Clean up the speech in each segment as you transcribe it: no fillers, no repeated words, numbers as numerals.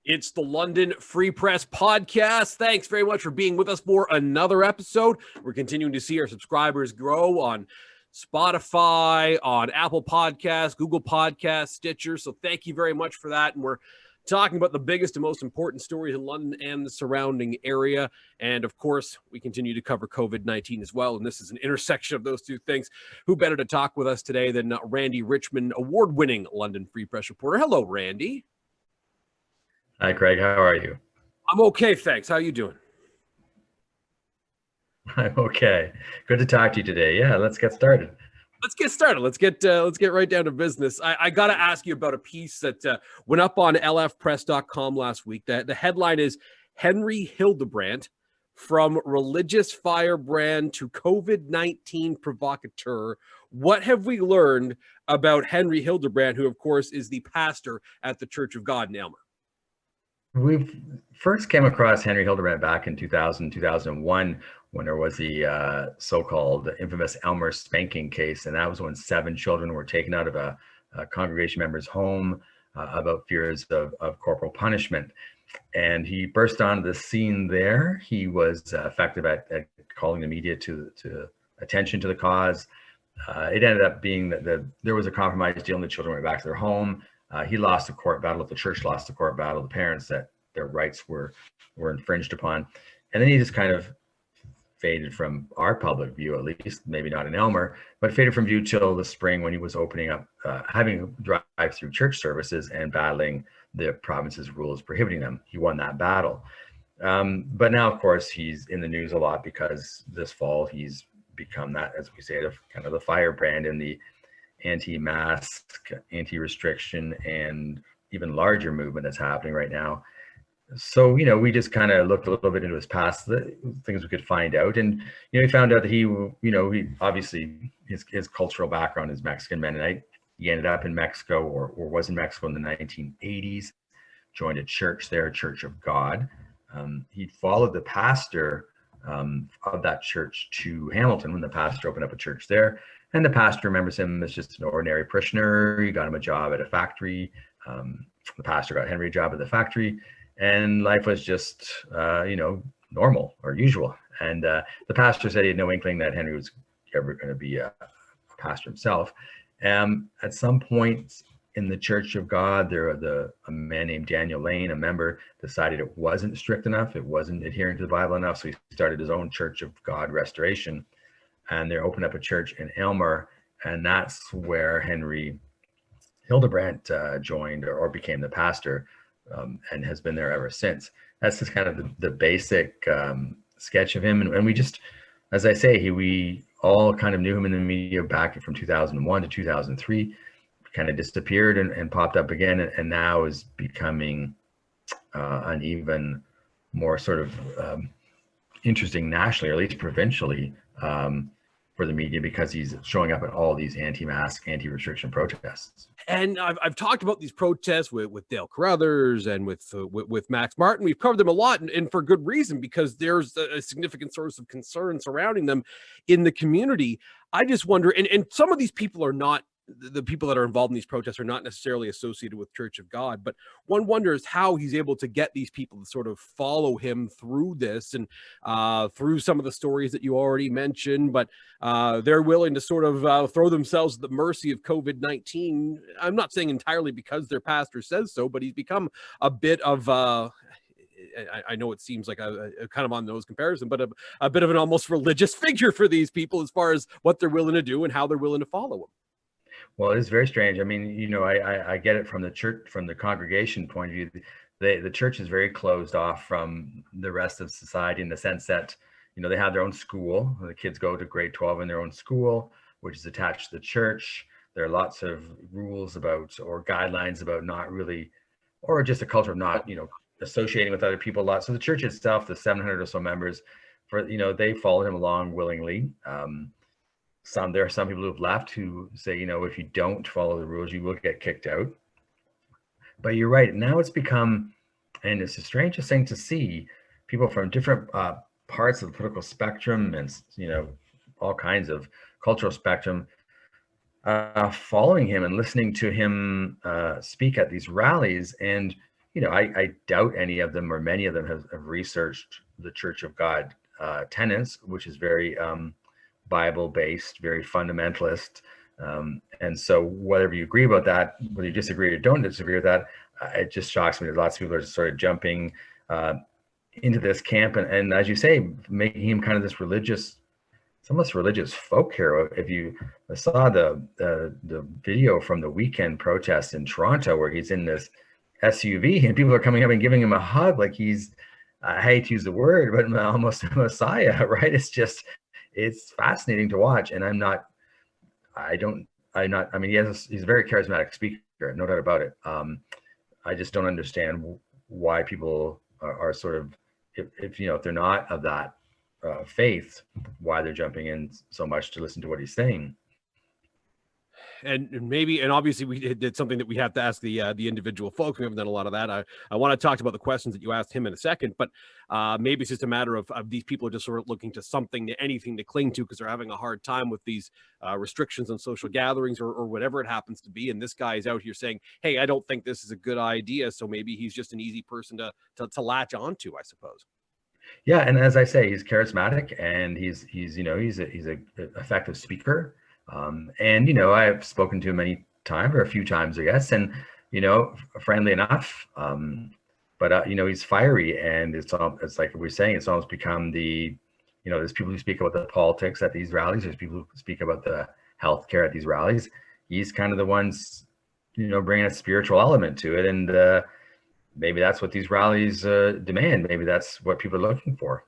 It's the London Free Press Podcast. Thanks very much for being with us for another episode. We're continuing to see our subscribers grow on Spotify, on Apple Podcasts, Google Podcasts, Stitcher. So thank you very much for that. And we're talking about the biggest and most important stories in London and the surrounding area. And of course, we continue to cover COVID-19 as well. And this is an intersection of those two things. Who better to talk with us today than Randy Richmond, award-winning London Free Press reporter. Hello, Randy. Hi, Craig. How are you? I'm okay, thanks. How are you doing? I'm okay. Good to talk to you today. Yeah, let's get started. Let's get started. Let's get right down to business. I got to ask you about a piece that went up on lfpress.com last week. The headline is Henry Hildebrandt, from religious firebrand to COVID-19 provocateur. What have we learned about Henry Hildebrandt, who, of course, is the pastor at the Church of God in Aylmer? We first came across Henry Hildebrandt back in 2000, 2001, when there was the so-called infamous Aylmer spanking case. And that was when 7 children were taken out of a congregation member's home about fears of corporal punishment. And he burst onto the scene there. He was effective at calling the media to attention to the cause. It ended up being that there was a compromise deal and the children went back to their home. He lost the court battle. The church lost the court battle. The parents, that their rights were infringed upon. And then he just kind of faded from our public view, at least, maybe not in Aylmer, but faded from view till the spring when he was opening up, having drive-through church services and battling the province's rules prohibiting them. He won that battle. But now, of course, he's in the news a lot because this fall he's become that, as we say, kind of the firebrand in the anti-mask, anti-restriction, and even larger movement that's happening right now. So, we just kind of looked a little bit into his past, the things we could find out. And, we found out that he obviously, his cultural background is Mexican Mennonite. He ended up in Mexico or was in Mexico in the 1980s, joined a church there, Church of God. He followed the pastor of that church to Hamilton when the pastor opened up a church there. And the pastor remembers him as just an ordinary parishioner. He got him a job at a factory. The pastor got Henry a job at the factory. And life was just, normal or usual. And the pastor said he had no inkling that Henry was ever going to be a pastor himself. At some point in the Church of God, a man named Daniel Lane, a member, decided it wasn't strict enough. It wasn't adhering to the Bible enough. So he started his own Church of God Restoration. And they opened up a church in Aylmer. And that's where Henry Hildebrandt joined or became the pastor. And has been there ever since. That's just kind of the basic sketch of him. And we just, as I say, we all kind of knew him in the media back from 2001 to 2003, kind of disappeared and popped up again, and now is becoming an even more sort of interesting nationally, or at least provincially, for the media, because he's showing up at all these anti-mask, anti-restriction protests. And I've talked about these protests with Dale Carruthers and with Max Martin. We've covered them a lot, and for good reason, because there's a significant source of concern surrounding them in the community. I just wonder, and some of these people are not, the people that are involved in these protests are not necessarily associated with Church of God, but one wonders how he's able to get these people to sort of follow him through this and through some of the stories that you already mentioned, but they're willing to sort of throw themselves at the mercy of COVID-19. I'm not saying entirely because their pastor says so, but he's become a bit of I know it seems like a kind of on those comparison, but a bit of an almost religious figure for these people as far as what they're willing to do and how they're willing to follow him. Well, it is very strange. I mean, I get it from the church, from the congregation point of view. The church is very closed off from the rest of society in the sense that, they have their own school. The kids go to grade 12 in their own school, which is attached to the church. There are lots of rules about, or guidelines about not really, or just a culture of not, associating with other people a lot. So the church itself, the 700 or so members, they followed him along willingly. There are some people who have left who say, if you don't follow the rules, you will get kicked out. But you're right. Now it's become, and it's the strangest thing to see, people from different parts of the political spectrum and, all kinds of cultural spectrum following him and listening to him speak at these rallies. And, I doubt any of them or many of them have researched the Church of God tenets, which is very Bible-based, very fundamentalist. And so whether you agree about that, whether you disagree or don't disagree with that, it just shocks me that lots of people are just sort of jumping into this camp. And as you say, making him kind of this religious, it's almost religious folk hero. If you saw the video from the weekend protest in Toronto, where he's in this SUV and people are coming up and giving him a hug like he's, I hate to use the word, but almost a messiah, right? It's fascinating to watch. And I mean, he's a very charismatic speaker, no doubt about it. I just don't understand why people are sort of, if they're not of that faith, why they're jumping in so much to listen to what he's saying. And maybe, and obviously it's something that we have to ask the individual folks. We haven't done a lot of that. I want to talk about the questions that you asked him in a second, but maybe it's just a matter of these people are just sort of looking to something, to anything to cling to, because they're having a hard time with these restrictions on social gatherings or whatever it happens to be. And this guy is out here saying, hey, I don't think this is a good idea. So maybe he's just an easy person to latch onto, I suppose. Yeah, and as I say, he's charismatic and he's a effective speaker. And I've spoken to him many times, or a few times, I guess, and friendly enough. But he's fiery, and it's like we're saying, it's almost become there's people who speak about the politics at these rallies. There's people who speak about the healthcare at these rallies. He's kind of the ones, bringing a spiritual element to it, and maybe that's what these rallies demand. Maybe that's what people are looking for.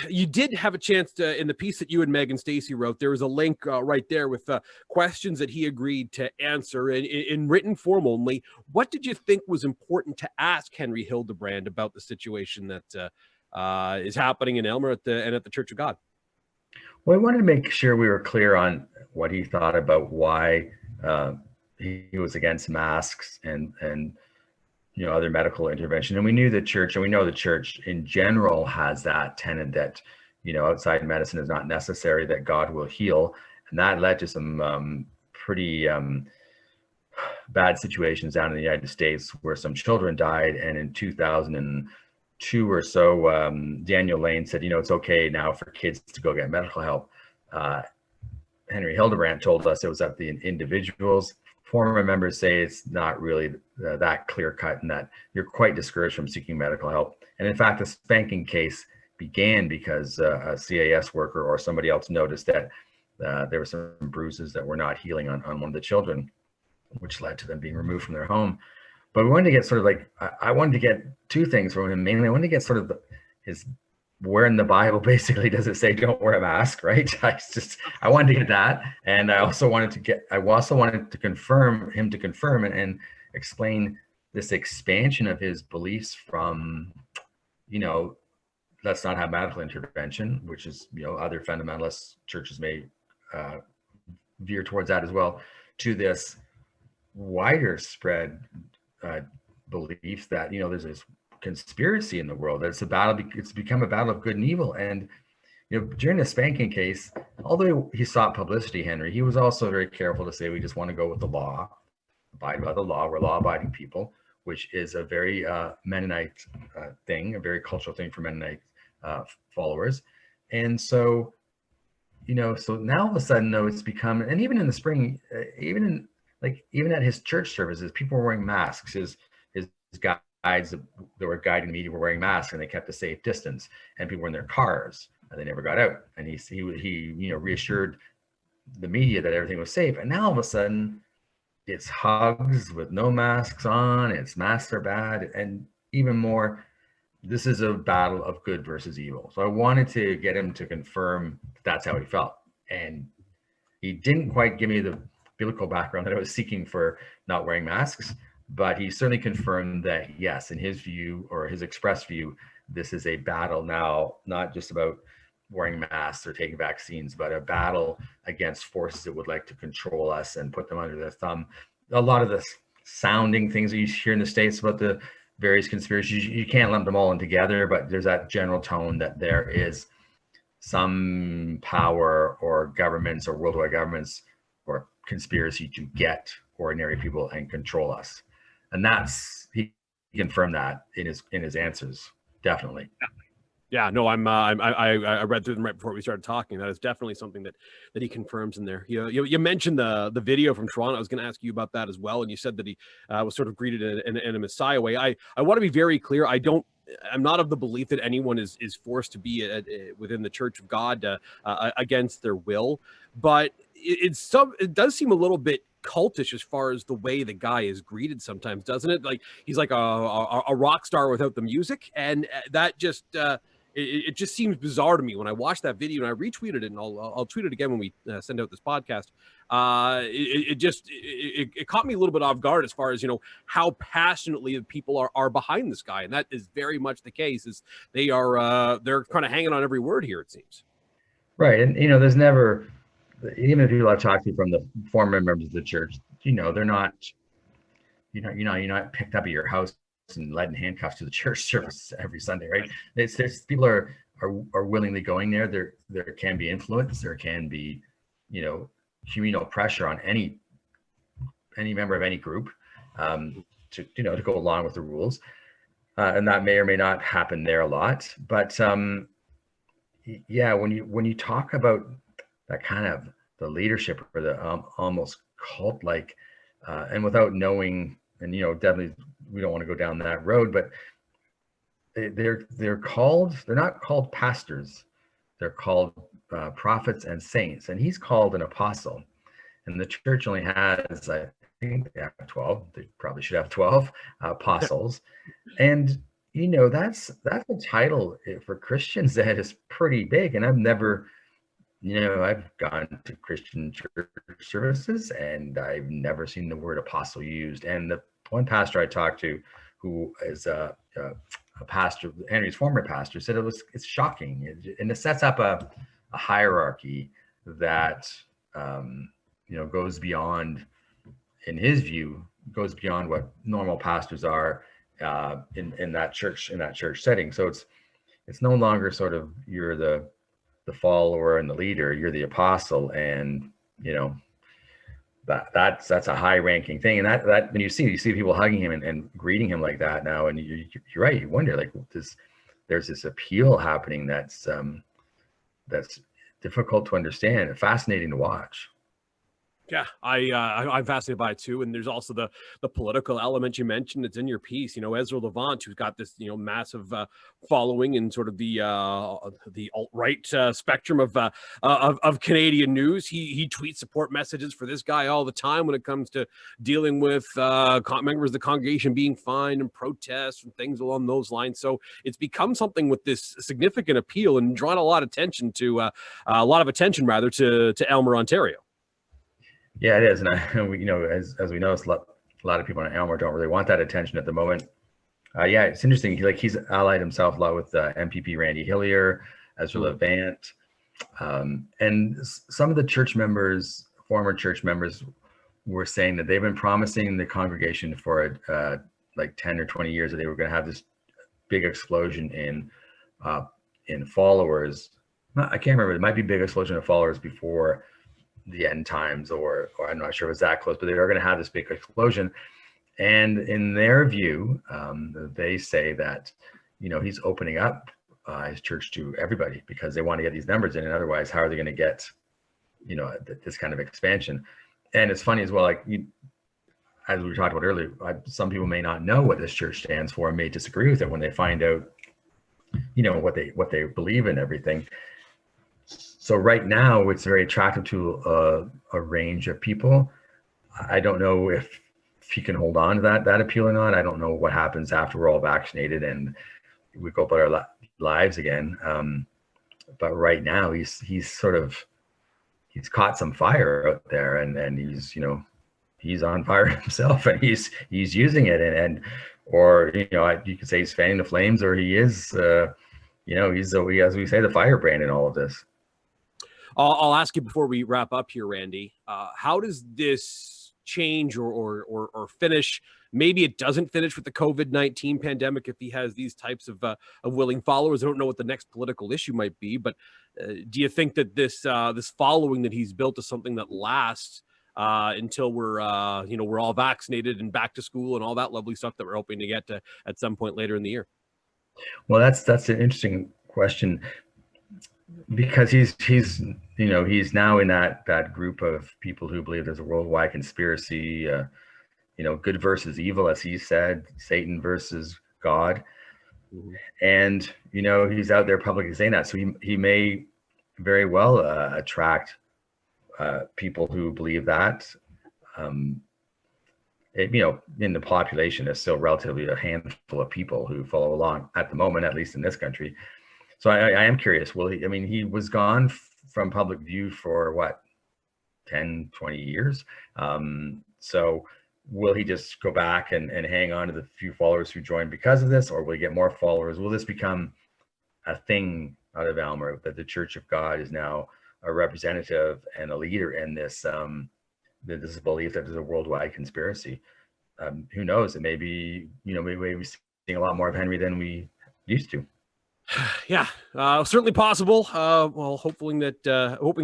You did have a chance to, in the piece that you and Megan Stacy wrote, there was a link right there with questions that he agreed to answer in written form only. What did you think was important to ask Henry Hildebrandt about the situation that is happening in Aylmer at the Church of God? Well, I wanted to make sure we were clear on what he thought about why he was against masks and other medical intervention. And we knew the church, and we know the church in general has that tenet that, outside medicine is not necessary, that God will heal. And that led to some pretty bad situations down in the United States where some children died. And in 2002 or so, Daniel Lane said, it's okay now for kids to go get medical help. Henry Hildebrandt told us it was up to the individuals. Former members say it's not really that clear cut, and that you're quite discouraged from seeking medical help. And in fact, the spanking case began because a CAS worker or somebody else noticed that there were some bruises that were not healing on one of the children, which led to them being removed from their home. But we wanted to get sort of like, I wanted to get two things from him mainly. I wanted to get sort of his, where in the Bible basically does it say don't wear a mask, right? I wanted to get that, and I also wanted to confirm and explain this expansion of his beliefs from, let's not have medical intervention, which is, other fundamentalist churches may veer towards that as well, to this wider spread belief that there's this conspiracy in the world. It's become a battle of good and evil. And during the spanking case, although he sought publicity, Henry, he was also very careful to say we just want to go with the law, abide by the law. We're law-abiding people, which is a very Mennonite thing, a very cultural thing for Mennonite followers. And so so now all of a sudden, though, it's become, and even in the spring, even at his church services, people were wearing masks. His guides that were guiding the media were wearing masks, and they kept a safe distance, and people were in their cars and they never got out. And he reassured the media that everything was safe. And now all of a sudden it's hugs with no masks on, it's masks are bad, and even more, this is a battle of good versus evil. So I wanted to get him to confirm that's how he felt. And he didn't quite give me the biblical background that I was seeking for not wearing masks, but he certainly confirmed that, yes, in his view, or his expressed view, this is a battle now, not just about wearing masks or taking vaccines, but a battle against forces that would like to control us and put them under their thumb. A lot of the sounding things that you hear in the States about the various conspiracies, you can't lump them all in together, but there's that general tone that there is some power or governments or worldwide governments or conspiracy to get ordinary people and control us. And he confirmed that in his answers, definitely. Yeah, no, I read through them right before we started talking. That is definitely something that he confirms in there. You mentioned the video from Toronto. I was going to ask you about that as well, and you said that he was sort of greeted in a Messiah way. I want to be very clear. I'm not of the belief that anyone is forced to be within the Church of God against their will, but it does seem a little bit cultish as far as the way the guy is greeted sometimes, doesn't it? Like he's like a rock star without the music, and that just it just seems bizarre to me when I watched that video, and I retweeted it, and I'll tweet it again when we send out this podcast. It caught me a little bit off guard as far as, how passionately people are behind this guy, and that is very much the case. Is they're kind of hanging on every word here, it seems. Right, and there's never, even if people I've talked to from the former members of the church, they're not, you're not picked up at your house and led in handcuffs to the church service every Sunday, right? There's people are willingly going there. There can be influence, there can be, communal pressure on any member of any group to go along with the rules, and that may or may not happen there a lot. But yeah, when you talk about that kind of the leadership or the almost cult like, and without knowing, and definitely we don't want to go down that road, but they're not called pastors, they're called prophets and saints, and he's called an apostle, and the church only has, I think they have 12, they probably should have 12 apostles. And that's a title for Christians that is pretty big. And I've gone to Christian church services and I've never seen the word apostle used. And the one pastor I talked to, who is a pastor, Henry's former pastor, said it's shocking, and it sets up a hierarchy that goes beyond, in his view, goes beyond what normal pastors are in that church setting. So it's no longer sort of you're the follower and the leader, you're the apostle, and that's a high ranking thing. And that when you see people hugging him and greeting him like that now, and you're right, you wonder, like, there's this appeal happening that's difficult to understand and fascinating to watch. Yeah, I'm fascinated by it too. And there's also the political element you mentioned. It's in your piece. Ezra Levant, who's got this massive following in sort of the alt-right spectrum of Canadian news. He tweets support messages for this guy all the time when it comes to dealing with members of the congregation being fined and protests and things along those lines. So it's become something with this significant appeal and drawn a lot of attention to Aylmer, Ontario. Yeah, it is, and as we know, a lot of people in Aylmer don't really want that attention at the moment. Yeah, it's interesting. He's allied himself a lot with MPP Randy Hillier, Ezra Levant, and some of the former church members, were saying that they've been promising the congregation for like 10 or 20 years that they were going to have this big explosion in followers. I can't remember. It might be big explosion of followers before the end times, or I'm not sure if it's that close, but they are going to have this big explosion. And in their view, they say that he's opening up his church to everybody because they want to get these numbers in, and otherwise how are they going to get this kind of expansion? And it's funny as well, like as we talked about earlier, some people may not know what this church stands for and may disagree with it when they find out what they believe in, everything. So right now, it's very attractive to a range of people. I don't know if he can hold on to that appeal or not. I don't know what happens after we're all vaccinated and we go about our lives again. But right now, he's caught some fire out there, and he's on fire himself, and he's using it, or you could say he's fanning the flames, or he is he's, as we say, the firebrand in all of this. I'll ask you before we wrap up here, Randy. How does this change or finish? Maybe it doesn't finish with the COVID-19 pandemic if he has these types of willing followers. I don't know what the next political issue might be, but do you think that this following that he's built is something that lasts until we're we're all vaccinated and back to school and all that lovely stuff that we're hoping to get to at some point later in the year? Well, that's an interesting question, because he's now in that group of people who believe there's a worldwide conspiracy, good versus evil, as he said, Satan versus God. Mm-hmm. And he's out there publicly saying that, so he may very well attract people who believe that. In the population, is still relatively a handful of people who follow along at the moment, at least in this country. So I am curious, will he? I mean, he was gone from public view for what, 10, 20 years. So will he just go back and hang on to the few followers who joined because of this, or will he get more followers? Will this become a thing out of Aylmer, that the Church of God is now a representative and a leader in this this belief that there's a worldwide conspiracy? Who knows? It may be, maybe we're seeing a lot more of Henry than we used to. Yeah, certainly possible. Well, hoping that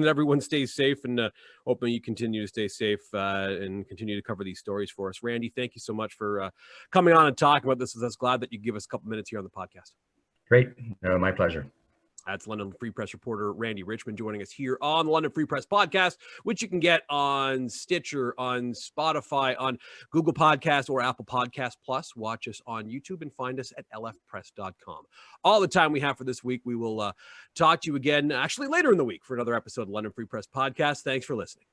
everyone stays safe, and hoping you continue to stay safe and continue to cover these stories for us. Randy, thank you so much for coming on and talking about this. I was glad that you give us a couple minutes here on the podcast. Great. My pleasure. That's London Free Press reporter Randy Richmond joining us here on the London Free Press podcast, which you can get on Stitcher, on Spotify, on Google Podcasts, or Apple Podcasts Plus. Watch us on YouTube and find us at lfpress.com. All the time we have for this week. We will talk to you again actually later in the week for another episode of London Free Press podcast. Thanks for listening.